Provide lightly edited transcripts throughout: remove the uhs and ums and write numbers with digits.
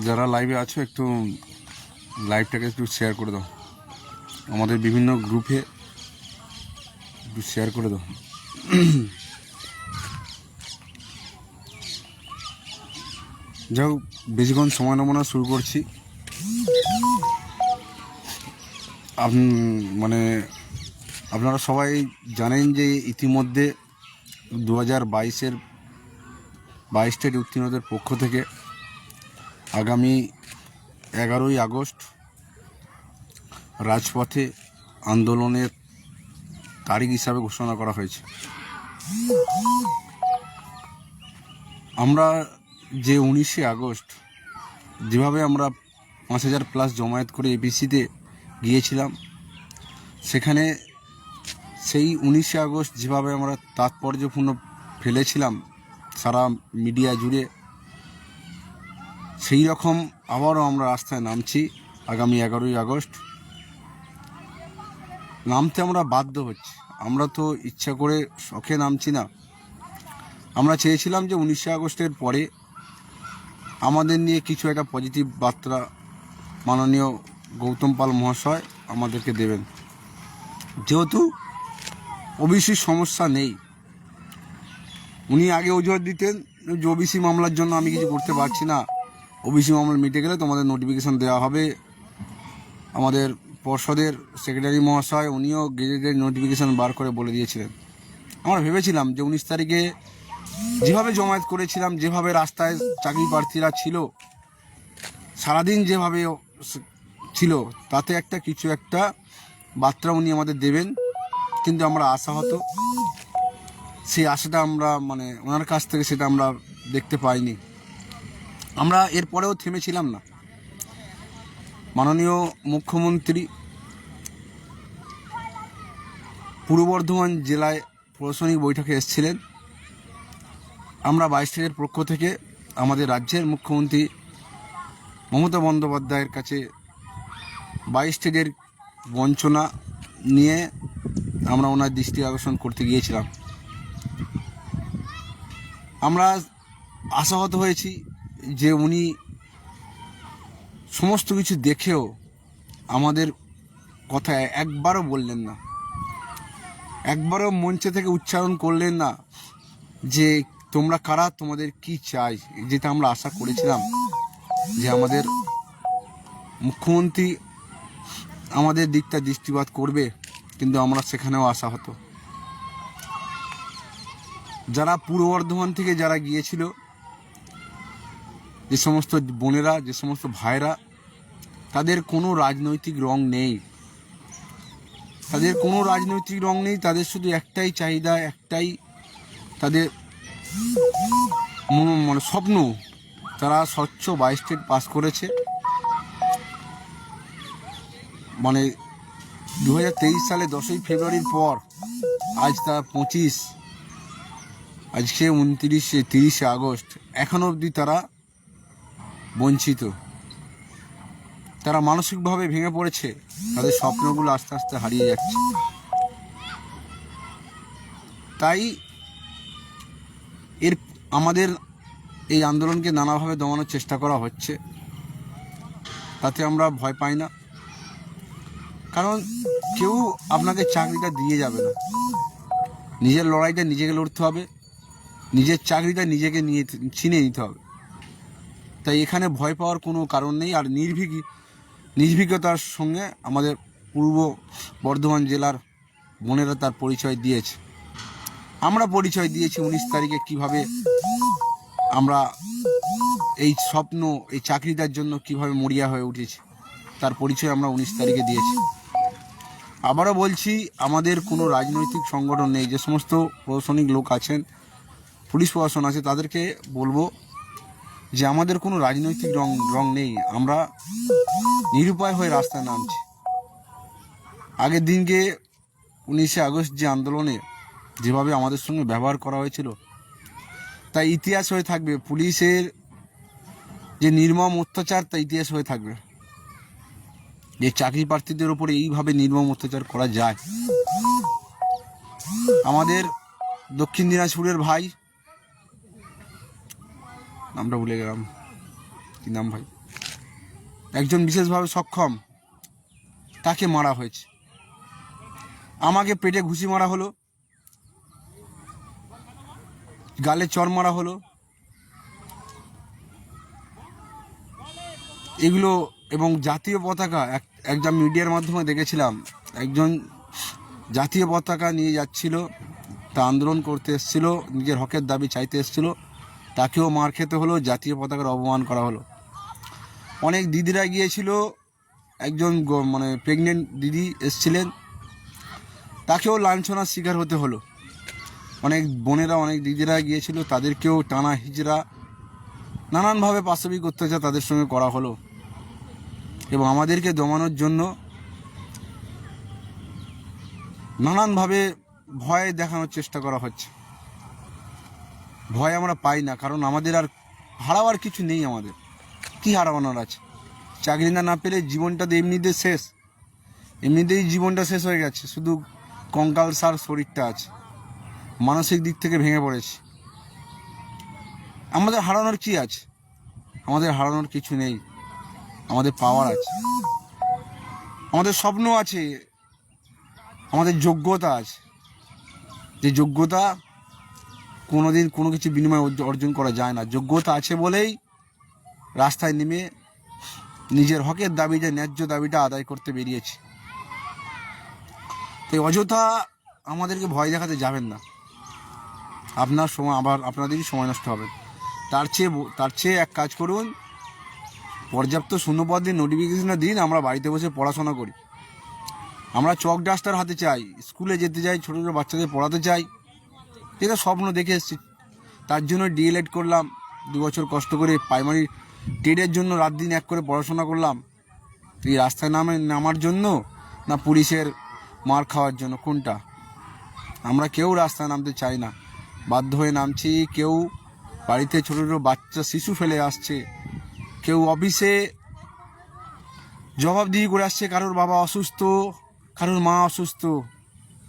যারা লাইভে আছো একটু লাইভটাকে একটু শেয়ার করে দাও, আমাদের বিভিন্ন গ্রুপে একটু শেয়ার করে দাও। যাই হোক, বেশিক্ষণ সময় নেব না, শুরু করছি। মানে আপনারা সবাই জানেন যে ইতিমধ্যে 2022-এর 22 স্টেট উত্তীর্ণদের পক্ষ থেকে আগামী 11ই আগস্ট রাজপথে আন্দোলনের তারিখ হিসাবে ঘোষণা করা হয়েছে। আমরা যে 19শে আগস্ট যেভাবে আমরা 5000+ জমায়েত করে এপিসিতে গিয়েছিলাম, সেখানে সেই 19শে আগস্ট যেভাবে আমরা তাৎপর্যপূর্ণ ফেলেছিলাম সারা মিডিয়া জুড়ে, সেই রকম আবারও আমরা রাস্তায় নামছি আগামী 11ই আগস্ট। নামতে আমরা বাধ্য হচ্ছি, আমরা তো ইচ্ছা করে শখে নামছি না। আমরা চেয়েছিলাম যে 19শে আগস্টের পরে আমাদের নিয়ে কিছু একটা পজিটিভ বার্তা মাননীয় গৌতম পাল মহাশয় আমাদেরকে দেবেন। যেহেতু ওবিসির সমস্যা নেই, উনি আগে অজুহাত দিতেন যে ওবিসি মামলার জন্য আমি কিছু করতে পারছি না, ওবিসি মামলা মিটে গেলে তোমাদের নোটিফিকেশান দেওয়া হবে। আমাদের পর্ষদের সেক্রেটারি মহাশয় উনিও গেজেটের নোটিফিকেশান বার করে বলে দিয়েছিলেন। আমরা ভেবেছিলাম যে 19 তারিখে যেভাবে জমায়েত করেছিলাম, যেভাবে রাস্তায় চাকরি প্রার্থীরা ছিল, সারাদিন যেভাবে ছিল, তাতে কিছু একটা বার্তা উনি আমাদের দেবেন। কিন্তু আমরা আশাহত, সেই আশাটা আমরা ওনার কাছ থেকে সেটা আমরা দেখতে পাইনি। আমরা এরপরেও থেমেছিলাম না। মাননীয় মুখ্যমন্ত্রী পূর্ব বর্ধমান জেলায় প্রশাসনিক বৈঠকে এসেছিলেন। আমরা 22 স্টেটের পক্ষ থেকে আমাদের রাজ্যের মুখ্যমন্ত্রী মমতা বন্দ্যোপাধ্যায়ের কাছে 22 স্টেটের বঞ্চনা নিয়ে আমরা ওনার দৃষ্টি আকর্ষণ করতে গিয়েছিলাম। আমরা আশাহত হয়েছি যে উনি সমস্ত কিছু দেখেও আমাদের কথা একবারও বললেন না, একবারও মঞ্চে থেকে উচ্চারণ করলেন না যে তোমরা কারা, তোমাদের কি চাই। যেটা আমরা আশা করেছিলাম যে আমাদের মুখ্যমন্ত্রী আমাদের দিকটা দৃষ্টিপাত করবে, কিন্তু আমরা সেখানেও আশাহত। যারা পূর্ব বর্ধমান থেকে যারা গিয়েছিল, যে সমস্ত বোনেরা, যে সমস্ত ভাইরা, তাদের কোনো রাজনৈতিক রং নেই, তাদের কোনো রাজনৈতিক রং নেই। তাদের শুধু একটাই চাহিদা, একটাই তাদের স্বপ্ন, তারা স্বচ্ছ 22 স্টেট পাস করেছে। 2023 সালে 10ই ফেব্রুয়ারির পর আজ তা 25, আজকে 30শে আগস্ট, এখনও অবধি তারা বঞ্চিত। তারা মানসিকভাবে ভেঙে পড়েছে, তাদের স্বপ্নগুলো আস্তে আস্তে হারিয়ে যাচ্ছে। তাই আমাদের এই আন্দোলনকে নানাভাবে দমানোর চেষ্টা করা হচ্ছে, তাতে আমরা ভয় পাই না। কারণ কেউ আপনাকে চাকরিটা দিয়ে যাবে না, নিজের লড়াইটা নিজেকে লড়তে হবে, নিজের চাকরিটা নিজেকে ছিনে নিতে হবে। তাই এখানে ভয় পাওয়ার কোনো কারণ নেই। আর নির্ভীকতার সঙ্গে আমাদের পূর্ব বর্ধমান জেলার বোনেরা তার পরিচয় দিয়েছে। আমরা পরিচয় দিয়েছি 19 তারিখে কিভাবে আমরা এই স্বপ্ন, এই চাকরিটার জন্য কিভাবে মরিয়া হয়ে উঠেছি, তার পরিচয় আমরা 19 তারিখে দিয়েছি। আবারও বলছি, আমাদের কোনো রাজনৈতিক সংগঠন নেই। যে সমস্ত প্রশাসনিক লোক আছেন, পুলিশ প্রশাসন আছে, তাদেরকে বলবো যে আমাদের কোনো রাজনৈতিক রং নেই। আমরা নিরুপায় হয়ে রাস্তায় নামছি। আগের দিনকে 19শে আগস্ট যে আন্দোলনে যেভাবে আমাদের সঙ্গে ব্যবহার করা হয়েছিল, তাই ইতিহাস হয়ে থাকবে। পুলিশের যে নির্মম অত্যাচার, তা ইতিহাস হয়ে থাকবে। যে চাকরি প্রার্থীদের উপরে এইভাবে নির্মম অত্যাচার করা যায়। আমাদের দক্ষিণ দিনাজপুরের ভাই, নামটা ভুলে গেলাম, কি নাম ভাই, একজন বিশেষভাবে সক্ষম, তাকে মারা হয়েছে। আমাকে পেটে ঘুষি মারা হলো, গালে চড় মারা হলো। এগুলো এবং জাতীয় পতাকা একটা মিডিয়ার মাধ্যমে দেখেছিলাম, একজন জাতীয় পতাকা নিয়ে যাচ্ছিল, তা আন্দোলন করতে এসেছিল, নিজের হকের দাবি চাইতে এসেছিল, তাকেও মার খেতে হলো, জাতীয় পতাকার অপমান করা হলো। অনেক দিদিরা গিয়েছিল, একজন মানে প্রেগনেন্ট দিদি এসছিলেন, তাকেও লাঞ্ছনার শিকার হতে হলো। অনেক বোনেরা, অনেক দিদিরা গিয়েছিল, তাদেরকেও টানা হিজড়া, নানানভাবে পাশবিক অত্যাচার তাদের সঙ্গে করা হলো। এবং আমাদেরকে দমানোর জন্য নানানভাবে ভয় দেখানোর চেষ্টা করা হচ্ছে। ভয় আমরা পাই না, কারণ আমাদের আর হারাবার কিছু নেই। আমাদের কি হারানোর আছে? চাকরি না পেলে জীবনটা তো এমনিতেই শেষ, এমনিতেই জীবনটা শেষ হয়ে গেছে। শুধু কঙ্কালসার শরীরটা আছে, মানসিক দিক থেকে ভেঙে পড়েছি। আমাদের হারানোর কি আছে? আমাদের হারানোর কিছু নেই। আমাদের পাওয়ার আছে, আমাদের স্বপ্ন আছে, আমাদের যোগ্যতা আছে। যে যোগ্যতা কোনোদিন কোনো কিছু বিনিময়ে অর্জন করা যায় না। যোগ্যতা আছে বলেই রাস্তায় নেমে নিজের হকের দাবিটা, ন্যায্য দাবিটা আদায় করতে বেরিয়েছি। তাই অযথা আমাদেরকে ভয় দেখাতে যাবেন না। আপনার সময়, আবার আপনাদেরই সময় নষ্ট হবে। তার চেয়ে এক কাজ করুন, পর্যাপ্ত শূন্যপদ দিন, নোটিফিকেশনটা দিন, আমরা বাড়িতে বসে পড়াশোনা করি। আমরা চক ডাস্টার হাতে চাই, স্কুলে যেতে চাই, ছোটো ছোটো বাচ্চাদের পড়াতে চাই। এটা স্বপ্ন দেখে এসেছি, তার জন্য ডিএলএড করলাম, 2 বছর কষ্ট করে প্রাইমারি টেটের জন্য রাত দিন এক করে পড়াশোনা করলাম। এই রাস্তায় নামার জন্য, না পুলিশের মার খাওয়ার জন্য? কোনটা? আমরা কেউ রাস্তায় নামতে চাই না, বাধ্য হয়ে নামছি। কেউ বাড়িতে ছোটো ছোটো বাচ্চা শিশু ফেলে আসছে, কেউ অফিসে জবাবদিহি করে আসছে, কারোর বাবা অসুস্থ, কারোর মা অসুস্থ,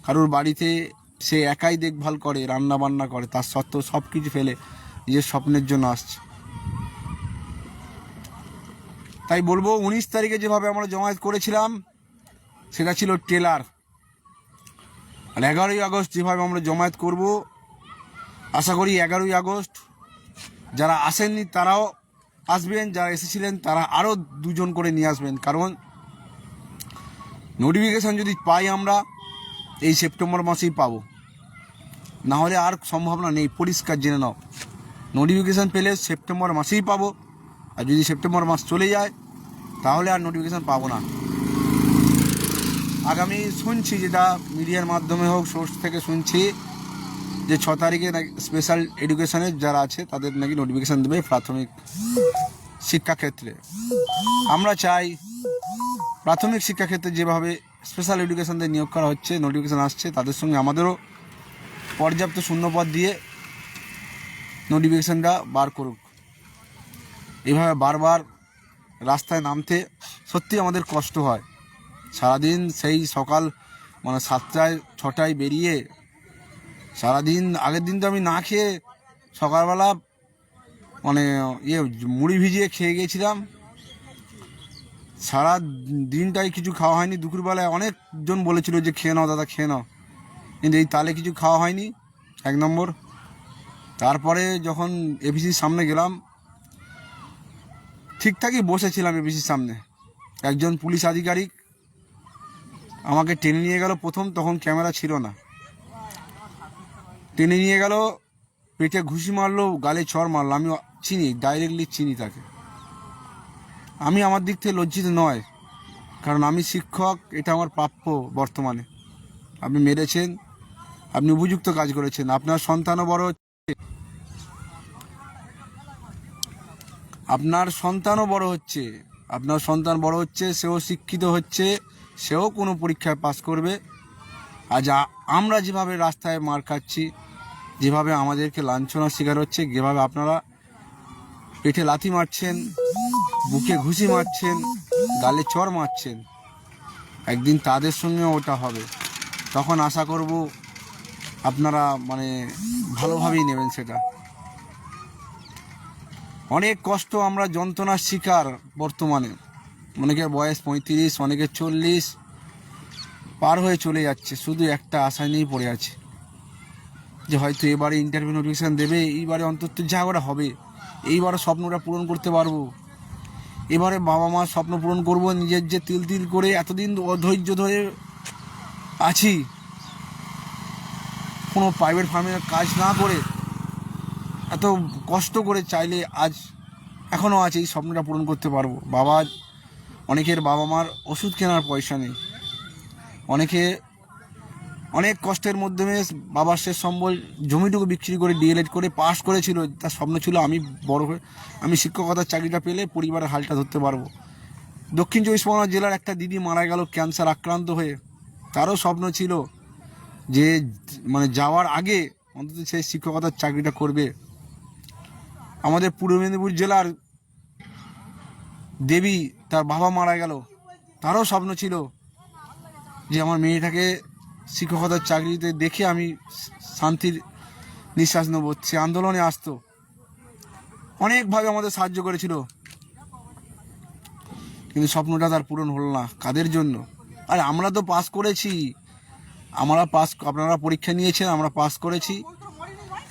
কারোর বাড়িতে সে একাই দেখভাল করে, রান্না বান্না করে, তার সত্ত্বেও সব কিছু ফেলে নিজের স্বপ্নের জন্য আসছে। তাই বলবো, 19 তারিখে যেভাবে আমরা জমায়েত করেছিলাম সেটা ছিল টেলার। আর 11ই আগস্ট যেভাবে আমরা জমায়েত করব, আশা করি 11ই আগস্ট যারা আসেননি তারাও আসবেন, যারা এসেছিলেন তারা আরও 2 জন করে নিয়ে আসবেন। কারণ নোটিফিকেশান যদি পাই আমরা, এই সেপ্টেম্বর মাসেই পাবো, না হলে আর সম্ভাবনা নেই। পরিষ্কার জেনে নাও, নোটিফিকেশান পেলে সেপ্টেম্বর মাসেই পাবো। আর যদি সেপ্টেম্বর মাস চলে যায় তাহলে আর নোটিফিকেশান পাবো না। আগামী শুনছি, যেটা মিডিয়ার মাধ্যমে হোক, সোর্স থেকে শুনছি, যে 6 তারিখে নাকি স্পেশাল এডুকেশনের যারা আছে তাদের নাকি নোটিফিকেশান দেবে প্রাথমিক শিক্ষাক্ষেত্রে। আমরা চাই প্রাথমিক শিক্ষাক্ষেত্রে যেভাবে স্পেশাল এডুকেশনদের নিয়োগ করা হচ্ছে, নোটিফিকেশান আসছে, তাদের সঙ্গে আমাদেরও পর্যাপ্ত শূন্যপদ দিয়ে নোটিফিকেশানটা বার করুক। এইভাবে বারবার রাস্তায় নামতে সত্যি আমাদের কষ্ট হয়। সারাদিন সেই সকাল মানে 7টায় 6টায় বেরিয়ে, সারাদিন আগের দিন তো আমি না খেয়ে সকালবেলা মানে মুড়ি ভিজিয়ে খেয়ে গিয়েছিলাম। সারা দিনটাই কিছু খাওয়া হয়নি। দুপুরবেলায় অনেকজন বলেছিল যে খেয়ে নাও দাদা, খেয়ে নাও, কিন্তু এই তালে কিছু খাওয়া হয়নি, 1 নম্বর। তারপরে যখন এপিসির সামনে গেলাম, ঠিকঠাকই বসেছিলাম এপিসির সামনে, একজন পুলিশ আধিকারিক আমাকে টেনে নিয়ে গেল প্রথম, তখন ক্যামেরা ছিল না, টেনে নিয়ে গেল, পেটে ঘুষি মারলো, গালে চড় মারলো। আমি চিনি, ডাইরেক্টলি চিনি তাকে। আমি আমার দিক থেকে লজ্জিত নয়, কারণ আমি শিক্ষক, এটা আমার প্রাপ্য। বর্তমানে আপনি মেরেছেন, আপনি উপযুক্ত কাজ করেছেন। আপনার সন্তানও বড় হচ্ছে, আপনার সন্তানও বড় হচ্ছে, আপনার সন্তান বড় হচ্ছে, সেও শিক্ষিত হচ্ছে, সেও কোনো পরীক্ষায় পাস করবে। আজ আমরা যেভাবে রাস্তায় মার খাচ্ছি, যেভাবে আমাদেরকে লাঞ্ছনার শিকার হচ্ছে, যেভাবে আপনারা পেটে লাথি মারছেন, বুকে ঘুষি মারছেন, গালে চড় মারছেন, একদিন তাদের সঙ্গেও ওটা হবে। তখন আশা করব আপনারা মানে ভালোভাবেই নেবেন সেটা। অনেক কষ্ট, আমরা যন্ত্রণার শিকার বর্তমানে। অনেকের বয়স 35, অনেকের 40 পার হয়ে চলে যাচ্ছে, শুধু একটা আশা নিয়েই পড়ে আছে যে হয়তো এবারে ইন্টারভিউ নোটিফিকেশান দেবে, এইবারে অন্তত যা ওরা হবে, এইবারে স্বপ্নটা পূরণ করতে পারবো, এবারে বাবা মার স্বপ্ন পূরণ করব। নিজের যে তিল তিল করে এতদিন অধৈর্য ধরে আছি, কোনো প্রাইভেট ফার্মে কাজ না করে এত কষ্ট করে চাইলে আজ এখনও আছে, এই স্বপ্নটা পূরণ করতে পারবো। অনেকের বাবা মার ওষুধ কেনার পয়সা নেই, অনেকে অনেক কষ্টের মাধ্যমে বাবার শেষ সম্বল জমিটুকু বিক্রি করে ডিএলএড করে পাস করেছিল। তার স্বপ্ন ছিল আমি বড় হয়ে আমি শিক্ষকতার চাকরিটা পেলে পরিবারের হালটা ধরতে পারবো। দক্ষিণ চব্বিশ পরগনা জেলার একটা দিদি মারা গেল ক্যান্সার আক্রান্ত হয়ে। তারও স্বপ্ন ছিল যে মানে যাওয়ার আগে অন্তত সে শিক্ষকতার চাকরিটা করবে। আমাদের পূর্ব মেদিনীপুর জেলার দেবী, তার বাবা মারা গেল, তারও স্বপ্ন ছিল যে আমার মেয়েটাকে শিক্ষকতার চাকরিতে দেখে আমি শান্তির নিঃশ্বাস নেব। সে আন্দোলনে আসতো, অনেকভাবে আমাদের সাহায্য করেছিল, কিন্তু স্বপ্নটা তার পূরণ হলো না। কাদের জন্য? আরে আমরা তো পাস করেছি, আপনারা পরীক্ষা নিয়েছেন, আমরা পাস করেছি।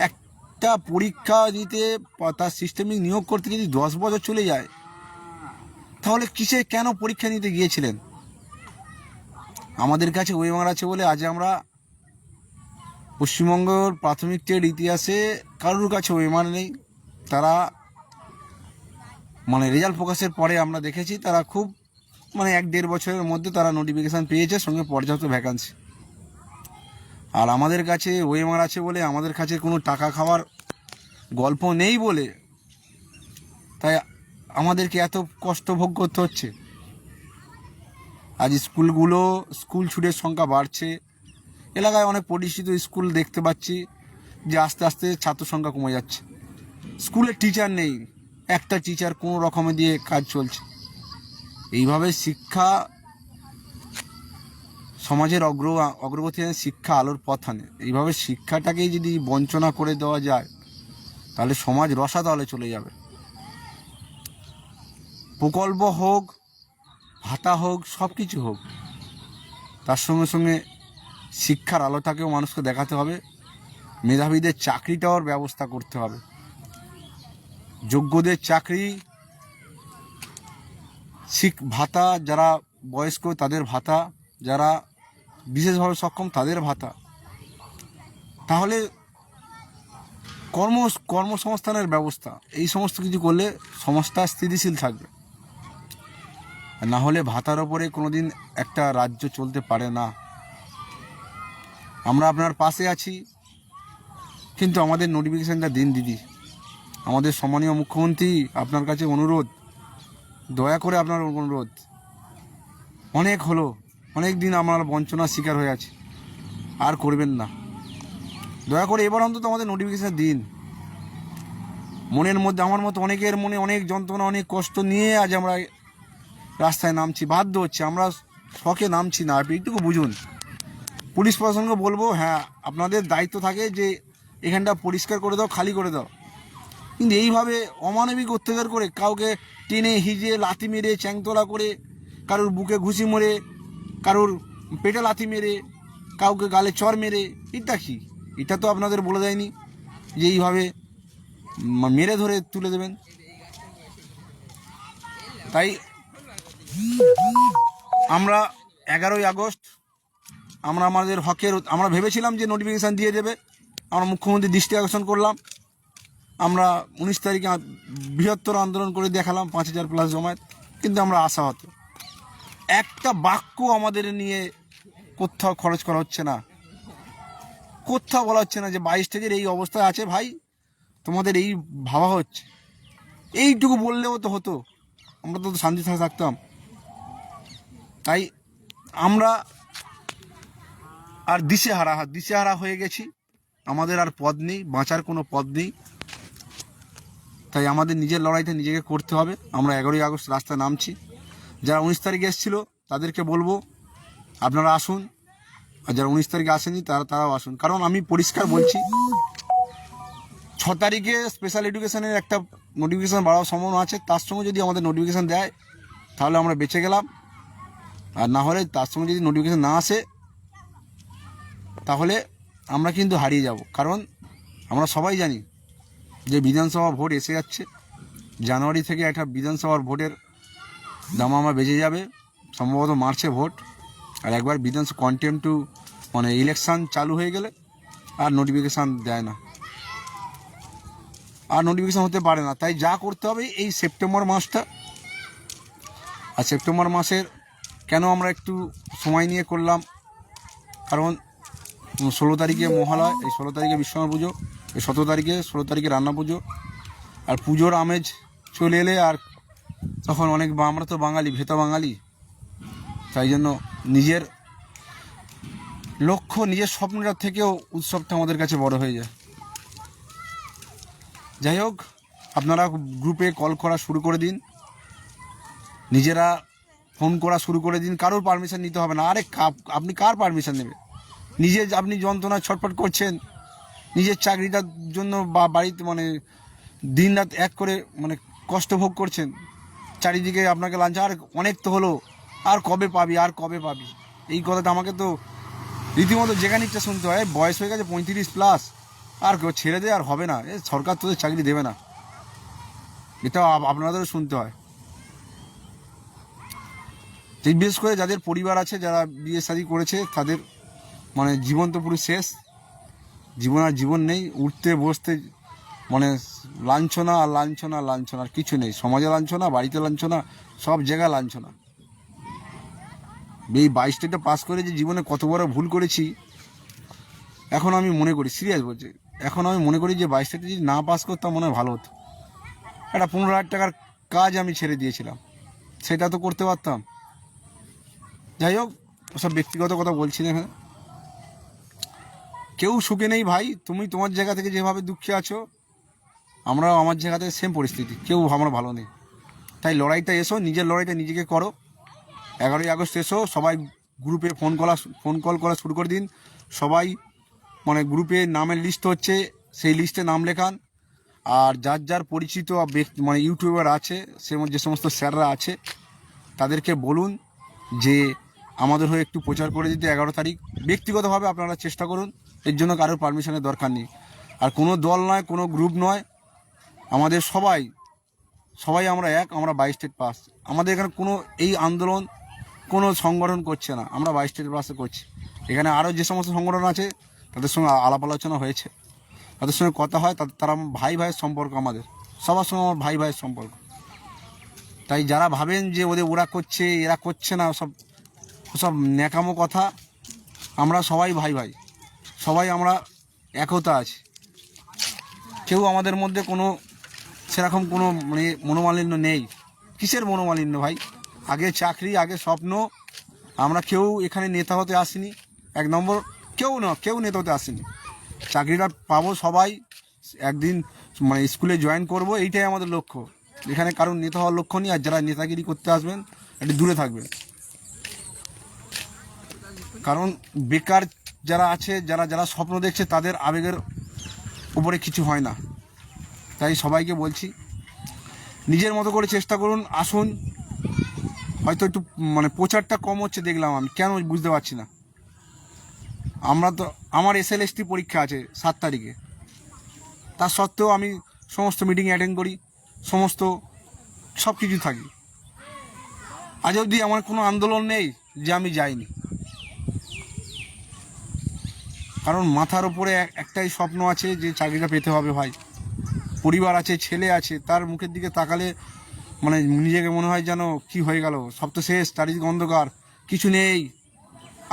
একটা পরীক্ষা দিতে তার সিস্টেমিক নিয়োগ করতে যদি 10 বছর চলে যায়, তাহলে কিসে কেন পরীক্ষা নিতে গিয়েছিলেন? আমাদের কাছে ওয়েমার আছে বলে আজ আমরা পশ্চিমবঙ্গের প্রাথমিক টেট ইতিহাসে কারোর কাছে ওয়েমার নেই। তারা মানে রেজাল্ট প্রকাশের পরে আমরা দেখেছি তারা খুব মানে 1-1.5 বছরের মধ্যে তারা নোটিফিকেশান পেয়েছে, সঙ্গে পর্যাপ্ত ভ্যাকান্সি। আর আমাদের কাছে ওয়েমার আছে বলে, আমাদের কাছে কোনো টাকা খাওয়ার গল্প নেই বলে, তাই আমাদেরকে এত কষ্ট ভোগ করতে হচ্ছে। আজ স্কুল ছুটের সংখ্যা বাড়ছে, এলাকায় অনেক প্রতিষ্ঠিত স্কুল দেখতে পাচ্ছি যে আস্তে আস্তে ছাত্র সংখ্যা কমে যাচ্ছে। স্কুলে টিচার নেই, একটা টিচার কোনো রকমে দিয়ে কাজ চলছে। এইভাবে শিক্ষা সমাজের অগ্রগতি আনে, শিক্ষা আলোর পথ আনে। এইভাবে শিক্ষাটাকেই যদি বঞ্চনা করে দেওয়া যায়, তাহলে সমাজ রসাতলে চলে যাবে। প্রকল্প হোক, ভাতা হোক, সব কিছু হোক, তার সঙ্গে সঙ্গে শিক্ষার আলোটাকেও মানুষকে দেখাতে হবে। মেধাবীদের চাকরিটাওয়ার ব্যবস্থা করতে হবে। যোগ্যদের চাকরি, ভাতা, যারা বয়স্ক তাদের ভাতা, যারা বিশেষভাবে সক্ষম তাদের ভাতা। তাহলে কর্মসংস্থানের ব্যবস্থা, এই সমস্ত কিছু করলে সমাজটা স্থিতিশীল থাকবে। না হলে ভাতার ওপরে কোনোদিন একটা রাজ্য চলতে পারে না। আমরা আপনার পাশে আছি, কিন্তু আমাদের নোটিফিকেশানটা দিন দিদি। আমাদের সম্মানীয় মুখ্যমন্ত্রী, আপনার কাছে অনুরোধ, দয়া করে আপনার অনুরোধ, অনেক হলো, অনেক দিন আমরা বঞ্চনার শিকার হয়ে আছি, আর করবেন না। দয়া করে এবার অন্তত আমাদের নোটিফিকেশান দিন। মনের মধ্যে আমার মতো অনেকের মনে অনেক যন্ত্রণা, অনেক কষ্ট নিয়ে আজ আমরা রাস্তায় নামছি, বাধ্য হচ্ছে। আমরা শখে নামছি না, আপনি এইটুকু বুঝুন। পুলিশ প্রশাসনকে বলবো, হ্যাঁ আপনাদের দায়িত্ব থাকে যে এখানটা পরিষ্কার করে দাও, খালি করে দাও, কিন্তু এইভাবে অমানবিক অত্যাচার করে কাউকে টেনে হিজিয়ে লাথি মেরে চ্যাংতলা করে, কারোর বুকে ঘুষি মেরে, কারোর পেটে লাথি মেরে, কাউকে গালে চড় মেরে, এটা কি? এটা তো আপনাদের বলে দেয়নি যে এইভাবে মেরে ধরে তুলে দেবেন। তাই আমরা 11ই আগস্ট আমাদের হকের, আমরা ভেবেছিলাম যে নোটিফিকেশান দিয়ে দেবে, আমরা মুখ্যমন্ত্রীর দৃষ্টি আকর্ষণ করলাম। আমরা 19 তারিখে বৃহত্তর আন্দোলন করে দেখালাম 5000+ জমায়েত, কিন্তু আমরা আশাহত। একটা বাক্য আমাদের নিয়ে কোথাও খরচ করা হচ্ছে না, কোথাও বলা হচ্ছে না যে 22 স্টেজের এই অবস্থায় আছে ভাই, তোমাদের এই ভাবা হচ্ছে। এইটুকু বললেও তো হতো, আমরা তো শান্তি থাকতাম। তাই আমরা আর দিশেহারা হয়ে গেছি, আমাদের আর পথ নেই, বাঁচার কোনো পথ নেই। তাই আমাদের নিজের লড়াইটা নিজেকে করতে হবে। আমরা 11ই আগস্ট রাস্তায় নামছি। যারা 19 তারিখে এসেছিলো তাদেরকে বলবো আপনারা আসুন, আর যারা 19 তারিখে আসেনি তারাও আসুন। কারণ আমি পরিষ্কার বলছি, 6 তারিখে স্পেশাল এডুকেশনের একটা নোটিফিকেশান বাড়ার সম্ভাবনা আছে। তার সঙ্গে যদি আমাদের নোটিফিকেশান দেয় তাহলে আমরা বেঁচে গেলাম, আর না হলে তার সঙ্গে যদি নোটিফিকেশান না আসে তাহলে আমরা কিন্তু হারিয়ে যাব। কারণ আমরা সবাই জানি যে বিধানসভা ভোট এসে যাচ্ছে। জানুয়ারি থেকে একটা বিধানসভার ভোটের দামামা বেজে যাবে, সম্ভবত মার্চে ভোট। আর একবার বিধানসভা কন্টেম্প টু মানে ইলেকশান চালু হয়ে গেলে আর নোটিফিকেশান দেয় না, আর নোটিফিকেশান হতে পারে না। তাই যা করতে হবে এই সেপ্টেম্বর মাসটা, আর সেপ্টেম্বর মাসের কেন আমরা একটু সময় নিয়ে করলাম, কারণ 16 তারিখে মহালয়, এই 16 তারিখে বিশ্বকর্মা পুজো, এই 16 তারিখে রান্না পুজো, আর পুজোর আমেজ চলে এলে আর তখন অনেক আমরা তো বাঙালি, ভেতা বাঙালি, তাই জন্য নিজের লক্ষ্য নিজের স্বপ্নটার থেকেও উৎসবটা আমাদের কাছে বড় হয়ে যায়। যাই হোক, আপনারা গ্রুপে কল করা শুরু করে দিন, নিজেরা ফোন করা শুরু করে দিন, কারোর পারমিশন নিতে হবে না। আরে আপনি কার পারমিশন নেবে? আপনি যন্ত্রণায় ছটফট করছেন, নিজের চাকরিটার জন্য বা বাড়িতে মানে দিন রাত এক করে মানে কষ্ট ভোগ করছেন, চারিদিকে আপনাকে লাঞ্চ, আর অনেক তো হলো, আর কবে পাবি, আর কবে পাবি, এই কথাটা আমাকে তো রীতিমতো যেখানে ইচ্ছা শুনতে হয়। বয়স হয়ে গেছে 35+, আর ছেড়ে দে, আর হবে না, সরকার তোদের চাকরি দেবে না, এটা আপনাদেরও শুনতে হয়। বিশেষ করে যাদের পরিবার আছে, যারা বিয়ে শাদী করেছে, তাদের মানে জীবন তো পুরো শেষ, জীবন নেই, উঠতে বসতে মানে লাঞ্ছনা আর লাঞ্ছনা, আর কিছু নেই। সমাজে লাঞ্ছনা, বাড়িতে লাঞ্ছনা, সব জায়গায় লাঞ্ছনা। এই 22 স্টেটে পাস করে যে জীবনে কত বড় ভুল করেছি এখন আমি মনে করি, সিরিয়াস বলছি, এখন আমি মনে করি যে 22 স্টেটে যদি না পাস করতাম মনে হয় ভালো হতো। একটা 15,000 টাকার কাজ আমি ছেড়ে দিয়েছিলাম, সেটা তো করতে পারতাম। যাই হোক, ওসব ব্যক্তিগত কথা বলছি না এখানে। কেউ সুখে নেই ভাই, তুমি তোমার জায়গা থেকে যেভাবে দুঃখে আছো, আমরাও আমার জায়গা থেকে সেম পরিস্থিতি, কেউ আমরা ভালো নেই। তাই লড়াইটা এসো, নিজের লড়াইটা নিজেকে করো। 11ই আগস্ট এসো, সবাই গ্রুপে ফোন কল করা শুরু করে দিন। সবাই মানে গ্রুপে নামের লিস্ট হচ্ছে, সেই লিস্টে নাম লেখান। আর যার পরিচিত মানে ইউটিউবার আছে, যে সমস্ত স্যাররা আছে, তাদেরকে বলুন যে আমাদের হয়ে একটু প্রচার করে দিতে। 11 তারিখ ব্যক্তিগতভাবে আপনারা চেষ্টা করুন, এর জন্য কারোর পারমিশনের দরকার নেই। আর কোনো দল নয়, কোনো গ্রুপ নয়, আমাদের সবাই আমরা এক, আমরা 22 স্টেট পাস। আমাদের এখানে কোনো এই আন্দোলন কোনো সংগঠন করছে না, আমরা 22 স্টেট পাসে করছি। এখানে আরও যে সমস্ত সংগঠন আছে তাদের সঙ্গে আলাপ আলোচনা হয়েছে, তাদের সঙ্গে কথা হয়, তারা ভাইয়ের সম্পর্ক, আমাদের সবার সঙ্গে আমার ভাইয়ের সম্পর্ক। তাই যারা ভাবেন যে ওরা করছে এরা করছে না, ওসব ন্যাকামো কথা। আমরা সবাই ভাই, সবাই আমরা একতা আছি। কেউ আমাদের মধ্যে কোনো সেরকম কোনো মানে মনোমালিন্য নেই। কিসের মনোমালিন্য ভাই? আগে চাকরি, আগে স্বপ্ন। আমরা কেউ এখানে নেতা হতে আসিনি, 1 নম্বর। কেউ নেতা হতে আসেনি। চাকরিটা পাবো সবাই, একদিন মানে স্কুলে জয়েন করব, এইটাই আমাদের লক্ষ্য। এখানে কারণ নেতা হওয়ার লক্ষ্য নেই। আর যারা নেতাগিরি করতে আসবেন একটু দূরে থাকবেন, কারণ বেকার যারা আছে, যারা স্বপ্ন দেখছে, তাদের আবেগের উপরে কিছু হয় না। তাই সবাইকে বলছি, নিজের মতো করে চেষ্টা করুন, আসুন। হয়তো একটু মানে প্রচারটা কম হচ্ছে দেখলাম আমি, কেন বুঝতে পারছি না। আমার SLST পরীক্ষা আছে 7 তারিখে, তার সত্ত্বেও আমি সমস্ত মিটিং অ্যাটেন্ড করি, সব কিছু থাকি। আজ অবধি আমার কোনো আন্দোলন নেই যে আমি যাইনি, কারণ মাথার উপরে একটাই স্বপ্ন আছে যে চাকরিটা পেতে হবে ভাই। পরিবার আছে, ছেলে আছে, তার মুখের দিকে তাকালে মানে নিজেকে মনে হয় যেন কি হয়ে গেল, সব তো শেষ, চারিদিকে অন্ধকার, কিছু নেই,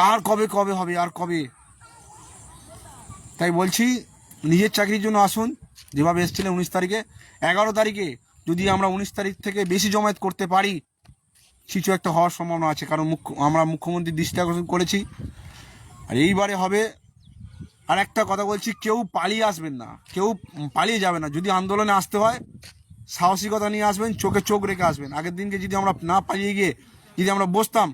আর কবে কবে হবে, আর কবে। তাই বলছি নিজের চাকরির জন্য আসুন, যেভাবে এসেছিলেন 19 তারিখে। 11 তারিখে যদি আমরা 19 তারিখ থেকে বেশি জমায়েত করতে পারি, কিছু একটা হওয়ার সম্ভাবনা আছে, কারণ আমরা মুখ্যমন্ত্রীর দৃষ্টি আকর্ষণ করেছি। আর এইবারে হবে। আর একটা কথা বলছি, কেউ পালিয়ে আসবেন না, কেউ পালিয়ে যাবে না। যদি আন্দোলনে আসতে হয় সাহসিকতা নিয়ে আসবেন, চোখে চোখ রেখে আসবেন। আগের দিনকে যদি আমরা না পালিয়ে গিয়ে যদি আমরা বসতাম,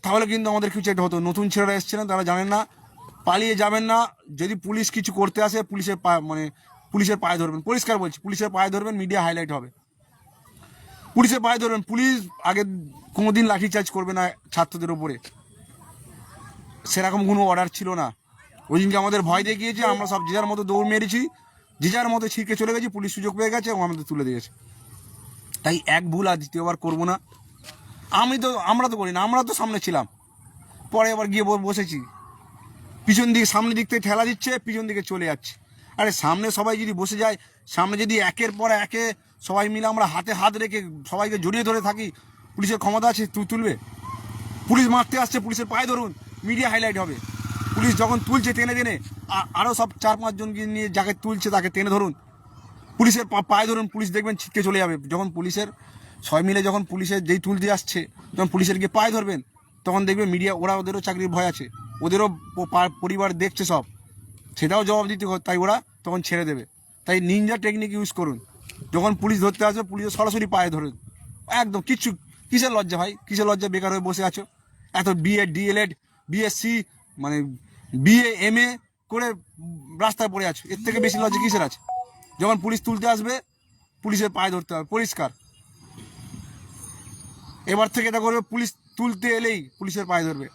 তাহলে কিন্তু আমাদের কিছু একটা হতো। নতুন ছেলেরা এসেছিলেন, তারা জানেন না। পালিয়ে যাবেন না। যদি পুলিশ কিছু করতে আসে, পুলিশের পুলিশের পায়ে ধরবেন, পরিষ্কার বলছি, পুলিশের পায়ে ধরবেন, মিডিয়া হাইলাইট হবে। পুলিশের পায়ে ধরবেন। পুলিশ আগে কোনোদিন লাঠিচার্জ করবে না ছাত্রদের ওপরে, সেরকম কোনো অর্ডার ছিল না। ওই দিনকে আমাদের ভয় দেখিয়েছে, আমরা সব যে যার মতো দৌড় মেরেছি, যে যার মতো ছিটকে চলে গেছি, পুলিশ সুযোগ পেয়ে গেছে এবং আমাদের তুলে দিয়েছে। তাই এক ভুল আর দ্বিতীয়বার করবো না। আমরা তো করি না, আমরা তো সামনে ছিলাম, পরে আবার গিয়ে বসেছি। পিছন দিকে, সামনের দিক থেকে ঠেলা দিচ্ছে, পিছন দিকে চলে যাচ্ছে। আরে সামনে সবাই যদি বসে যায়, সামনে যদি একের পর একে সবাই মিলে আমরা হাতে হাত রেখে সবাইকে জড়িয়ে ধরে থাকি, পুলিশের ক্ষমতা আছে তুলবে? পুলিশ মারতে আসছে, পুলিশের পায়ে ধরুন, মিডিয়া হাইলাইট হবে। পুলিশ যখন তুলছে টেনে টেনে, আরও সব 4-5 জনকে নিয়ে যাকে তুলছে তাকে টেনে ধরুন, পুলিশের পায়ে ধরুন, পুলিশ দেখবেন ছিটকে চলে যাবে। যখন পুলিশের সবাই মিলে যখন পুলিশের যেই তুলতে আসছে, যখন পুলিশের গিয়ে পায়ে ধরবেন, তখন দেখবেন মিডিয়া, ওদেরও চাকরির ভয় আছে, ওদেরও পরিবার দেখছে সব, সেটাও জবাব দিতে, তাই ওরা তখন ছেড়ে দেবে। তাই নিনজা টেকনিক ইউজ করুন। যখন পুলিশ ধরতে আসবে, পুলিশের সরাসরি পায়ে ধরুন, একদম। কিসের লজ্জা ভাই, কিসের লজ্জা? বেকার হয়ে বসে আছো, এত বিএড ডিএলএড বিএসসি মানে বিএ এমএ করে রাস্তায় পড়ে আছো, এর থেকে বেশি লজ্জা কিসের আছে? যখন পুলিশ তুলতে আসবে, পুলিশের পায়ে ধরতে হবে, পরিষ্কার। এবার থেকে এটা করবে, পুলিশ তুলতে এলেই পুলিশের পায়ে ধরবে।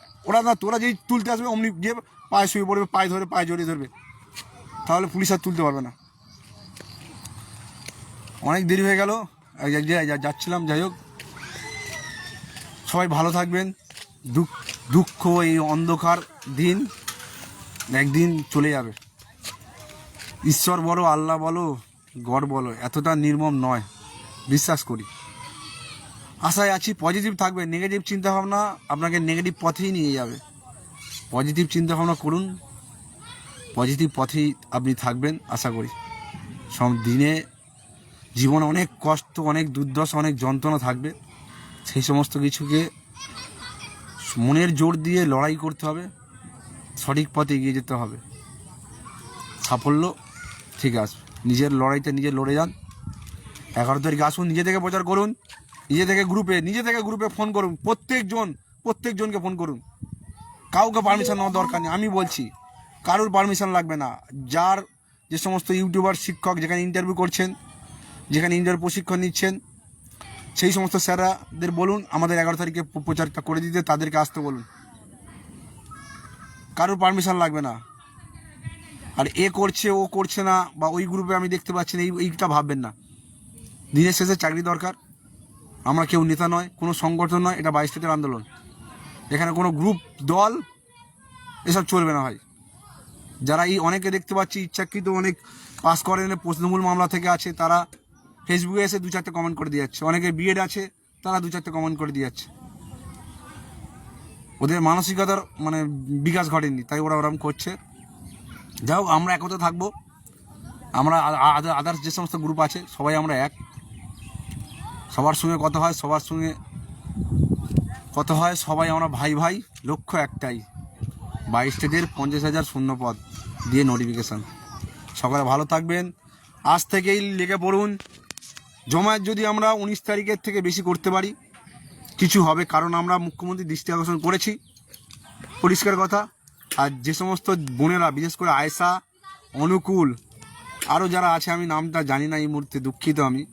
তোরা যেই তুলতে আসবে অমনি গিয়ে পায়ে শুয়ে পড়বে, পায়ে ধরে, পায়ে জড়িয়ে ধরবে, তাহলে পুলিশ আর তুলতে পারবে না। অনেক দেরি হয়ে গেল, যাচ্ছিলাম। যাই হোক, সবাই ভালো থাকবেন। দুঃখ এই অন্ধকার দিন একদিন চলে যাবে। ঈশ্বর বলো, আল্লাহ বলো, গড বলো, এতটা নির্মম নয়, বিশ্বাস করি। আশায় আছি পজিটিভ থাকবে। নেগেটিভ চিন্তাভাবনা আপনাকে নেগেটিভ পথেই নিয়ে যাবে। পজিটিভ চিন্তাভাবনা করুন, পজিটিভ পথেই আপনি থাকবেন আশা করি। সব দিনে জীবনে অনেক কষ্ট, অনেক দুর্দশা, অনেক যন্ত্রণা থাকবে। সেই সমস্ত কিছুকে মনের জোর দিয়ে লড়াই করতে হবে, সঠিক পথে এগিয়ে যেতে হবে। সাফল্য ঠিক আসবে। নিজের লড়াইটা নিজে লড়ে যান। 11 তারিখে আসুন, নিজে থেকে প্রচার করুন, নিজে থেকে গ্রুপে ফোন করুন, প্রত্যেকজনকে ফোন করুন। কাউকে পারমিশন নেওয়ার দরকার নেই। আমি বলছি, কারোর পারমিশন লাগবে না। যার যে সমস্ত ইউটিউবার, শিক্ষক যেখানে ইন্টারভিউ করছেন, যেখানে ইন্টারভিউ প্রশিক্ষণ নিচ্ছেন, সেই সমস্ত স্যারদের বলুন আমাদের 11 তারিখে প্রচারটা করে দিতে, তাদেরকে আসতে বলুন। কারোর পারমিশন লাগবে না। আর এ করছে, ও করছে না, বা ওই গ্রুপে আমি দেখতে পাচ্ছি না, এইটা ভাববেন না। দিনের শেষে চাকরি দরকার। আমরা কেউ নেতা নয়, কোনো সংগঠন নয়, এটা 22 স্টেটের আন্দোলন। এখানে কোনো গ্রুপ, দল এসব চলবে না ভাই। যারা অনেকে দেখতে পাচ্ছি ইচ্ছাকৃত অনেক পাস করেন, প্রশ্নমূল মামলা থেকে আছে, তারা ফেসবুকে এসে 2-4টে কমেন্ট করে দিয়ে যাচ্ছে। অনেকে বিএড আছে, তারা 2-4টে কমেন্ট করে দিয়ে যাচ্ছে। ওদের মানসিকতার বিকাশ ঘটেনি, তাই ওরা ওরকম করছে। যাই হোক, আমরা একতা থাকবো। আমরা আদার্স যে সমস্ত গ্রুপ আছে, সবাই আমরা এক। সবার সঙ্গে কথা হয়, সবাই আমরা ভাই ভাই। লক্ষ্য একটাই, 22 স্টেটের 50,000 শূন্যপদ দিয়ে নোটিফিকেশান। সকালে ভালো থাকবেন। আজ থেকেই লেগে পড়ুন। জমায়েত যদি আমরা 19 তারিখের থেকে বেশি করতে পারি, কিছু হবে, কারণ আমরা মুখ্যমন্ত্রীর দৃষ্টি আকর্ষণ করেছি, পরিষ্কার কথা। আর যে সমস্ত বোনেরা, বিশেষ করে আয়েশা, অনুকূল, আরও যারা আছে, আমি নামটা জানি না এই মুহূর্তে, দুঃখিত আমি।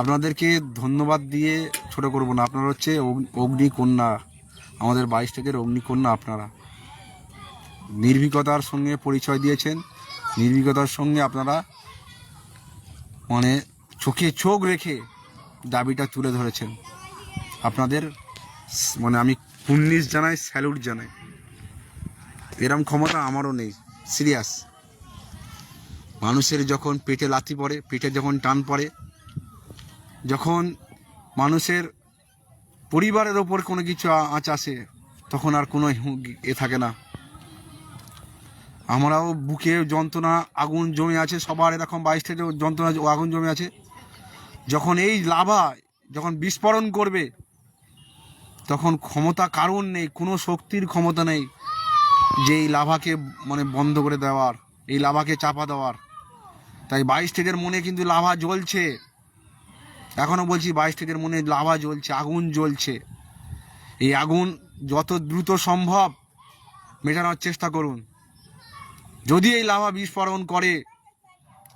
আপনাদেরকে ধন্যবাদ দিয়ে ছোট করব না। আপনারা হচ্ছে অগ্নিকন্যা, আমাদের 22 স্টেটের অগ্নিকন্যা। আপনারা নির্ভীকতার সঙ্গে পরিচয় দিয়েছেন, নির্ভীকতার সঙ্গে আপনারা চোখে চোখ রেখে দাবিটা তুলে ধরেছেন। আপনাদের আমি কুর্নিশ জানাই, স্যালুট জানাই। এরম ক্ষমতা আমারও নেই, সিরিয়াস। মানুষের যখন পেটে লাথি পড়ে, পেটে যখন টান পড়ে, যখন মানুষের পরিবারের ওপর কোনো কিছু আঁচ আসে তখন আর কোনো থাকে না। আমরাও বুকে যন্ত্রণা, আগুন জমে আছে, সবার এরকম 22 যন্ত্রণা আগুন জমে আছে। যখন এই লাভা যখন বিস্ফোরণ করবে তখন ক্ষমতা কারণ নেই, কোনো শক্তির ক্ষমতা নেই যে এই লাভাকে বন্ধ করে দেওয়ার, এই লাভাকে চাপা দেওয়ার। তাই 22 মনে কিন্তু লাভা জ্বলছে, এখনও বলছি 22 মনে লাভা জ্বলছে, আগুন জ্বলছে। এই আগুন যত দ্রুত সম্ভব মেটানোর চেষ্টা করুন। যদি এই লাভা বিস্ফোরণ করে,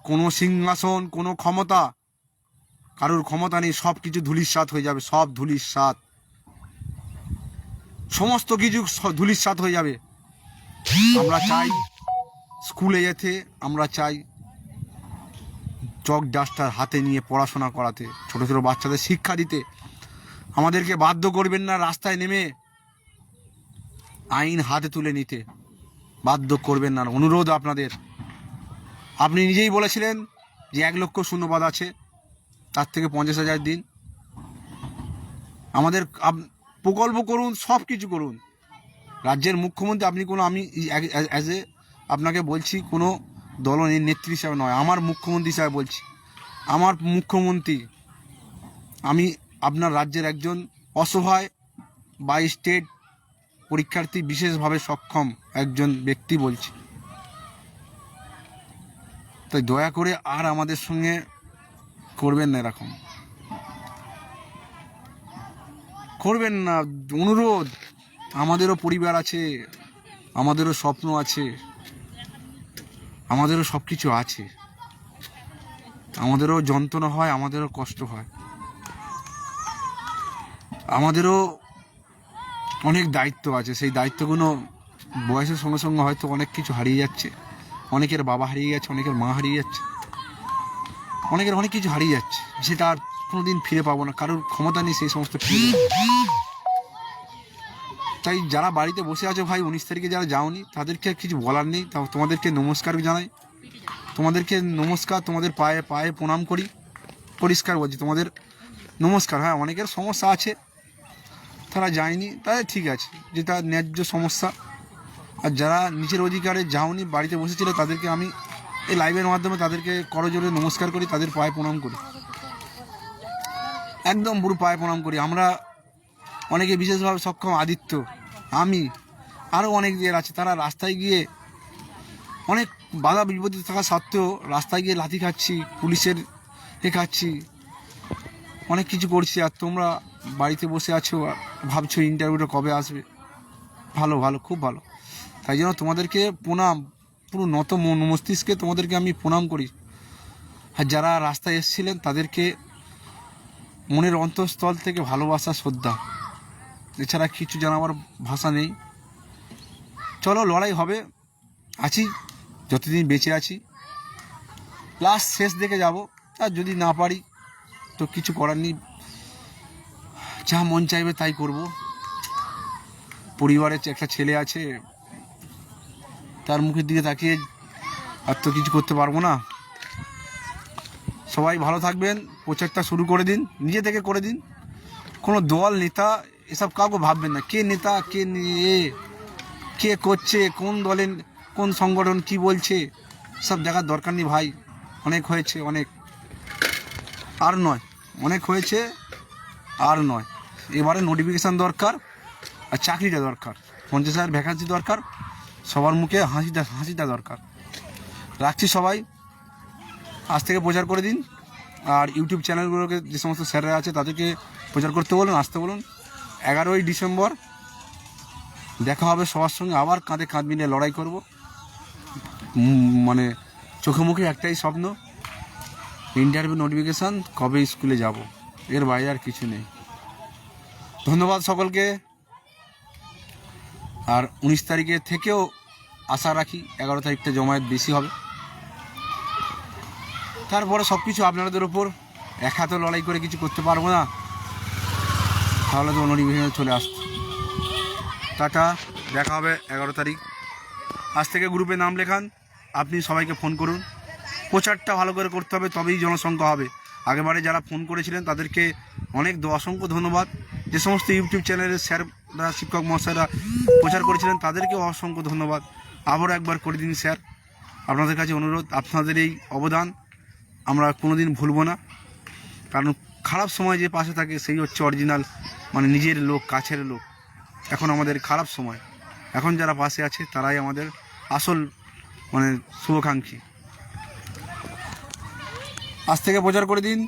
কোনো সিংহাসন, কোনো ক্ষমতা, কারোর ক্ষমতা নেই, সব কিছু ধূলিসাৎ হয়ে যাবে, সব ধূলিসাৎ, সমস্ত কিছু ধূলিসাৎ হয়ে যাবে। আমরা চাই স্কুলে যেতে, আমরা চাই চক ডাস্টার হাতে নিয়ে পড়াশোনা করাতে, ছোট ছোট বাচ্চাদের শিক্ষা দিতে। আমাদেরকে বাধ্য করবেন না রাস্তায় নেমে আইন হাতে তুলে নিতে, বাধ্য করবেন না, অনুরোধ আপনাদের। আপনি নিজেই বলেছিলেন যে 1 লক্ষ শূন্যপদ আছে, তার থেকে 50,000 দিন। আমাদের প্রকল্প করুন, সব কিছু করুন। রাজ্যের মুখ্যমন্ত্রী আপনি, কোনো আমি অ্যাজ এ আপনাকে বলছি, কোনো দলনেত্রী হিসাবে নয়, আমার মুখ্যমন্ত্রী হিসাবে বলছি। আমার মুখ্যমন্ত্রী, আমি আপনার রাজ্যের একজন অসহায় বা স্টেট পরীক্ষার্থী, বিশেষভাবে সক্ষম একজন ব্যক্তি বলছি। তাই দয়া করে আর আমাদের সঙ্গে করবেন না, এরকম করবেন না, অনুরোধ। আমাদেরও পরিবার আছে, আমাদেরও স্বপ্ন আছে, আমাদেরও সব কিছু আছে, আমাদেরও যন্ত্রণা হয়, আমাদেরও কষ্ট হয়, আমাদেরও অনেক দায়িত্ব আছে। সেই দায়িত্বগুলো বয়সের সঙ্গে সঙ্গে হয়তো অনেক কিছু হারিয়ে যাচ্ছে। অনেকের বাবা হারিয়ে যাচ্ছে, অনেকের মা হারিয়ে যাচ্ছে, অনেকের অনেক কিছু হারিয়ে যাচ্ছে, সেটা আর কোনোদিন ফিরে পাবো না, কারোর ক্ষমতা নেই সেই সমস্ত ফিরে। তাই যারা বাড়িতে বসে আছো ভাই, 19 তারিখে যারা যাওনি তাদেরকে কিছু বলার নেই, তোমাদেরকে নমস্কার জানাই, তোমাদেরকে নমস্কার, তোমাদের পায়ে পায়ে প্রণাম করি, পরিষ্কার বলছি, তোমাদের নমস্কার। হ্যাঁ, অনেকের সমস্যা আছে, তারা যায়নি, তাদের ঠিক আছে, যেটা ন্যায্য সমস্যা। আর যারা নিজের অধিকারে যাওনি, বাড়িতে বসেছিল, তাদেরকে আমি এই লাইভের মাধ্যমে তাদেরকে করজোরে নমস্কার করি, তাদের পায়ে প্রণাম করি, একদম পুরো পায়ে প্রণাম করি। আমরা অনেকে বিশেষভাবে সক্ষম, আদিত্য, আমি, আরও অনেক যারা আছে, তারা রাস্তায় গিয়ে অনেক বাধা বিপত্তি থাকা সত্ত্বেও রাস্তায় গিয়ে লাথি খাচ্ছি, পুলিশের খাচ্ছি, অনেক কিছু করছি। আর তোমরা বাড়িতে বসে আছো, ভাবছো ইন্টারভিউটা কবে আসবে। ভালো ভালো, খুব ভালো। তাই জন্য তোমাদেরকে প্রণাম, পুরো নত মস্তিষ্কে তোমাদেরকে আমি প্রণাম করি। আর যারা রাস্তায় এসেছিলেন তাদেরকে মনের অন্তঃস্থল থেকে ভালোবাসা, শ্রদ্ধা, এছাড়া কিছু জানাবার ভাষা নেই। চলো, লড়াই হবে, আছি যতদিন বেঁচে আছি, লাস্ট শেষ দেখে যাব। আর যদি না পারি তো কিছু করার নেই, যা মন চাইবে তাই করব। পরিবারের একটা ছেলে আছে, তার মুখের দিকে তাকিয়ে আর তো কিছু করতে পারবো না। সবাই ভালো থাকবেন, প্রচারটা শুরু করে দিন, নিজে থেকে করে দিন। কোনো দল, নেতা এসব কাউকে ভাববেন না, কে নেতা, কে কে করছে, কোন দলের কোন সংগঠন কি বলছে, সব দেখার দরকার নেই ভাই। অনেক হয়েছে, অনেক, আর নয়, অনেক হয়েছে, আর নয়। এবারে নোটিফিকেশান দরকার, আর চাকরিটা দরকার, 50,000 ভ্যাকান্সি দরকার, সবার মুখে হাসিটা দরকার। রাখছি সবাই, আজ থেকে প্রচার করে দিন। আর ইউটিউব চ্যানেলগুলোকে, যে সমস্ত স্যাররা আছে তাদেরকে প্রচার করতে বলুন, আসতে বলুন। 11ই ডিসেম্বর দেখা হবে সবার সঙ্গে, আবার কাঁধে কাঁধ মিলিয়ে লড়াই করব। চোখে মুখে একটাই স্বপ্ন, ইন্টারভিউ নোটিফিকেশান, কবে স্কুলে যাব, এর বাইরে আর কিছু নেই। ধন্যবাদ সকলকে। আর 19 তারিখে থেকেও আশা রাখি 11 তারিখটা জমায়েত বেশি হবে। তারপরে সব কিছু আপনাদের ওপর। এক হাতে লড়াই করে কিছু করতে পারবো না, তাহলে তো নোটিফিকেশন চলে আসতো। টাটা, দেখা হবে 11 তারিখ। আজ থেকে গ্রুপে নাম লেখান, আপনি সবাইকে ফোন করুন। প্রচারটা ভালো করে করতে হবে, তবেই জনসংখ্যা হবে। আগেবারে যারা ফোন করেছিলেন তাদেরকে অনেক অসংখ্য ধন্যবাদ। যে সমস্ত ইউটিউব চ্যানেলের স্যাররা, শিক্ষক মহাশয়রা প্রচার করেছিলেন তাদেরকেও অসংখ্য ধন্যবাদ। আবারও একবার করে দিন স্যার, আপনাদের কাছে অনুরোধ, আপনাদের এই অবদান আমরা কোনোদিন ভুলব না। কারণ খারাপ সময় যে পাশে থাকে সেই হচ্ছে অরিজিনাল, মানে নিজের লোক, কাছের লোক। এখন আমাদের খারাপ সময়, এখন যারা পাশে আছে তারাই আমাদের আসল মানে শুভাকাঙ্ক্ষী। আজ থেকে প্রচার করে দিন,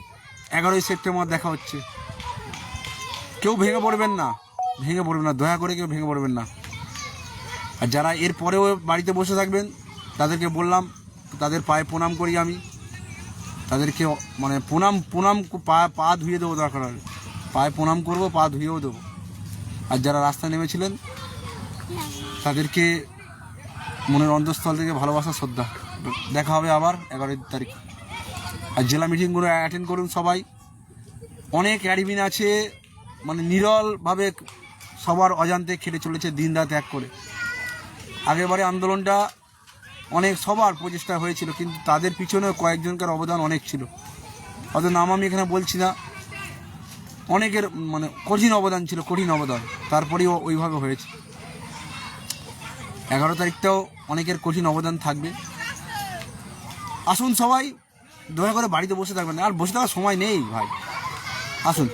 11ই সেপ্টেম্বর দেখা হচ্ছে। কেউ ভেঙে পড়বেন না, দয়া করে কেউ ভেঙে পড়বেন না। আর যারা এর পরেও বাড়িতে বসে থাকবেন তাদেরকে বললাম, তাদের পায়ে প্রণাম করি আমি, তাদেরকে মানে প্রণাম পা ধুয়ে দেবো, দরকার হলে পায়ে প্রণাম করবো, পা ধুয়েও দেবো। আর যারা রাস্তায় নেমেছিলেন তাদেরকে মনের অন্তঃস্থল থেকে ভালোবাসা, শ্রদ্ধা। দেখা হবে আবার 11 তারিখ। আর জেলা মিটিংগুলো অ্যাটেন্ড করুন সবাই। অনেক অ্যাডমিন আছে মানে নিরলভাবে সবার অজান্তে খেটে চলেছে দিন রাত এক করে। আগেরবারে আন্দোলনটা অনেক সবার প্রচেষ্টা হয়েছিল, কিন্তু তাদের পিছনে কয়েকজনকার অবদান অনেক ছিল, হয়তো নাম আমি এখানে বলছি না। অনেকের মানে কঠিন অবদান ছিল, কঠিন অবদান, তারপরেও ওইভাবে হয়েছে। 11 তারিখটাও অনেকের কঠিন অবদান থাকবে। আসুন সবাই, দয়া করে বাড়িতে বসে থাকবেন না, আর বসে থাকার সময় নেই ভাই, আসুন।